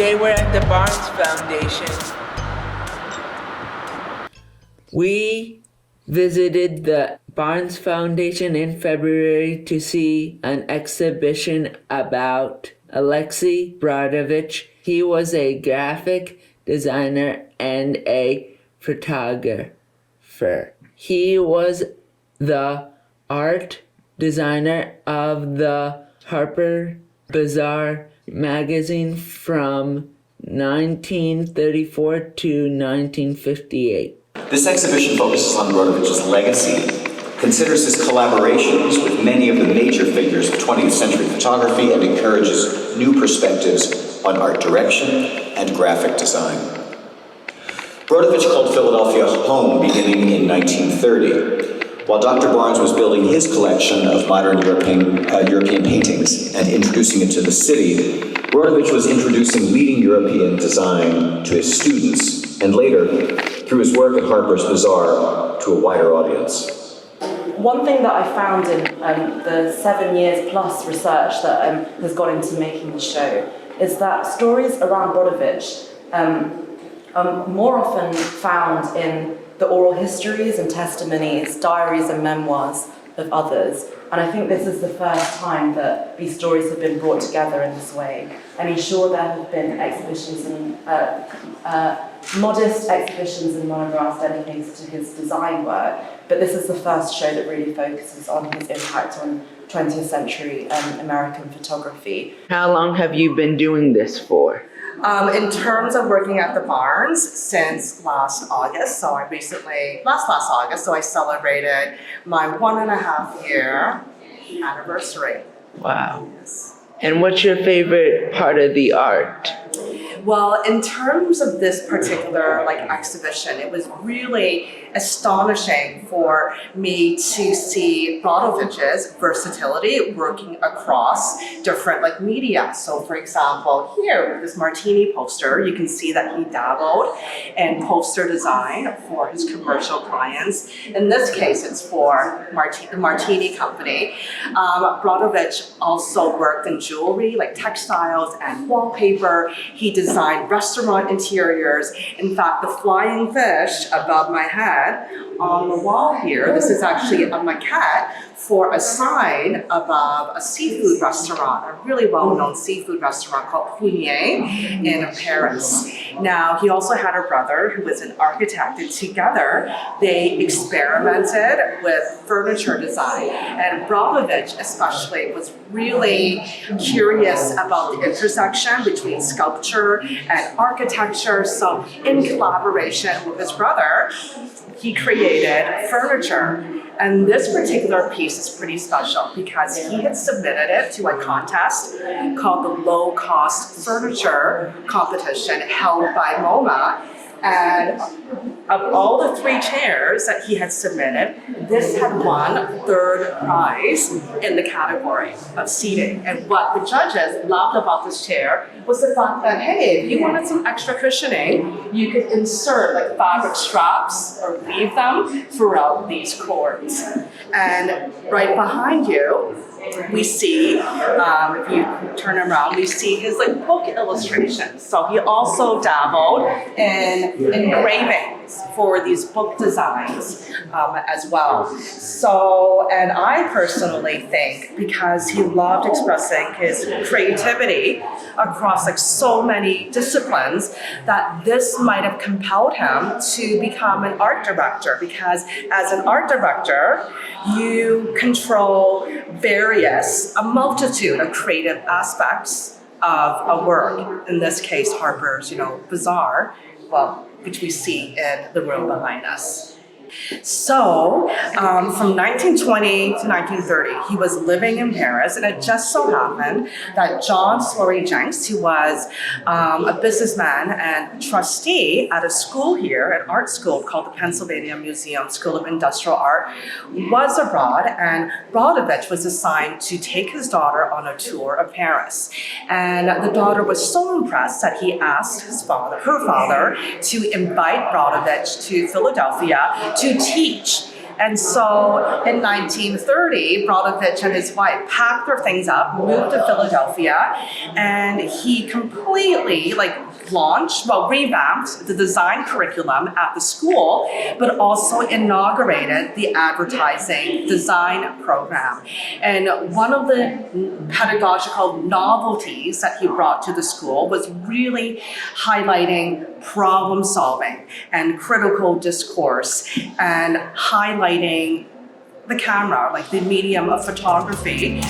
Today we're at the Barnes Foundation. We visited the Barnes Foundation in February to see an exhibition about Alexei Brodovich. He was a graphic designer and a photographer. He was the art designer of the Harper Bazaar magazine from 1934 to 1958. This exhibition focuses on Brodovich's legacy, considers his collaborations with many of the major figures of 20th century photography, and encourages new perspectives on art direction and graphic design. Brodovich called Philadelphia home beginning in 1930. While Dr. Barnes was building his collection of modern European paintings and introducing it to the city, Brodovich was introducing leading European design to his students, and later, through his work at Harper's Bazaar, to a wider audience. One thing that I found in the 7 years plus research that has gone into making the show is that stories around Brodovich are more often found in the oral histories and testimonies, diaries and memoirs of others. And I think this is the first time that these stories have been brought together in this way. I mean, sure, there have been exhibitions and modest exhibitions and monographs dedicated to his design work, but this is the first show that really focuses on his impact on 20th century American photography. How long have you been doing this for? In terms of working at the Barnes since last August, so I last August, so I celebrated my 1.5 year anniversary. Wow. And what's your favorite part of the art? Well, in terms of this particular exhibition, it was really astonishing for me to see Brodovich's versatility working across different media. So for example, here with this Martini poster, you can see that he dabbled in poster design for his commercial clients. In this case, it's for the Martini company. Brodovich also worked in jewelry, like textiles and wallpaper. He designed restaurant interiors. In fact, the flying fish above my head on the wall here, this is actually a maquette for a sign above a seafood restaurant, a really well-known seafood restaurant called Fournier in Paris. Now, he also had a brother who was an architect, and together they experimented with furniture design. And Brodovich especially was really curious about the intersection between sculpture and architecture. So in collaboration with his brother, he created furniture. And this particular piece is pretty special because he had submitted it to a contest called the Low Cost Furniture Competition held by MoMA. And of all the 3 chairs that he had submitted, this had won 3rd prize in the category of seating. And what the judges loved about this chair was the fact that, hey, if you wanted some extra cushioning, you could insert fabric straps or weave them throughout these cords. And right behind you, we see, if you turn around, we see his book illustrations. So he also dabbled in engravings for these book designs as well. So, and I personally think because he loved expressing his creativity across so many disciplines, that this might have compelled him to become an art director, because as an art director, you control a multitude of creative aspects of a work. In this case, Harper's, Bazaar, which we see in the room behind us. So, from 1920 to 1930, he was living in Paris, and it just so happened that John Slory Jenks, who was a businessman and trustee at a school here, an art school called the Pennsylvania Museum School of Industrial Art, was abroad, and Brodovich was assigned to take his daughter on a tour of Paris. And the daughter was so impressed that he asked her father, to invite Brodovich to Philadelphia to teach And so in 1930, Brodovich and his wife packed their things up, moved to Philadelphia, and he completely revamped the design curriculum at the school, but also inaugurated the advertising design program. And one of the pedagogical novelties that he brought to the school was really highlighting problem solving and critical discourse and highlighting the camera, like the medium of photography.